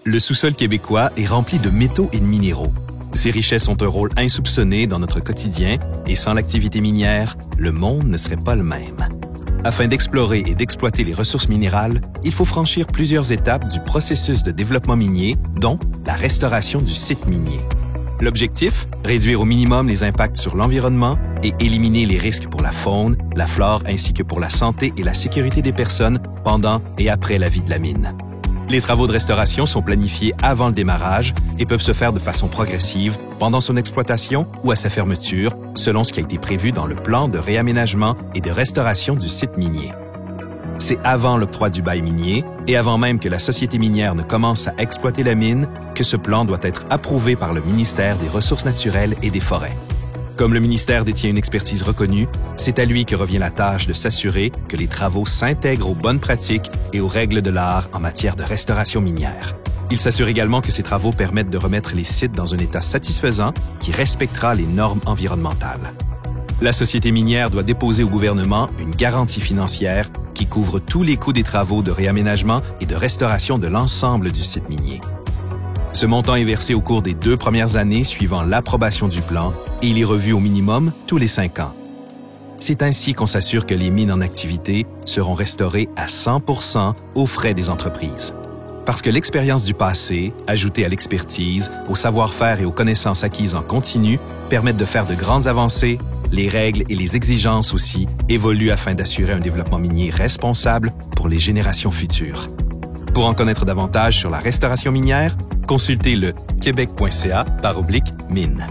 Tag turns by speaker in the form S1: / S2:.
S1: Le sous-sol québécois est rempli de métaux et de minéraux. Ces richesses ont un rôle insoupçonné dans notre quotidien et sans l'activité minière, le monde ne serait pas le même. Afin d'explorer et d'exploiter les ressources minérales, il faut franchir plusieurs étapes du processus de développement minier, dont la restauration du site minier. L'objectif? Réduire au minimum les impacts sur l'environnement et éliminer les risques pour la faune, la flore ainsi que pour la santé et la sécurité des personnes pendant et après la vie de la mine. Les travaux de restauration sont planifiés avant le démarrage et peuvent se faire de façon progressive pendant son exploitation ou à sa fermeture, selon ce qui a été prévu dans le plan de réaménagement et de restauration du site minier. C'est avant l'octroi du bail minier et avant même que la société minière ne commence à exploiter la mine que ce plan doit être approuvé par le ministère des Ressources naturelles et des Forêts. Comme le ministère détient une expertise reconnue, c'est à lui que revient la tâche de s'assurer que les travaux s'intègrent aux bonnes pratiques et aux règles de l'art en matière de restauration minière. Il s'assure également que ces travaux permettent de remettre les sites dans un état satisfaisant qui respectera les normes environnementales. La société minière doit déposer au gouvernement une garantie financière qui couvre tous les coûts des travaux de réaménagement et de restauration de l'ensemble du site minier. Ce montant est versé au cours des 2 premières années suivant l'approbation du plan et il est revu au minimum tous les 5 ans. C'est ainsi qu'on s'assure que les mines en activité seront restaurées à 100% aux frais des entreprises. Parce que l'expérience du passé, ajoutée à l'expertise, au savoir-faire et aux connaissances acquises en continu, permettent de faire de grandes avancées, les règles et les exigences aussi évoluent afin d'assurer un développement minier responsable pour les générations futures. Pour en connaître davantage sur la restauration minière, consultez le québec.ca/mine.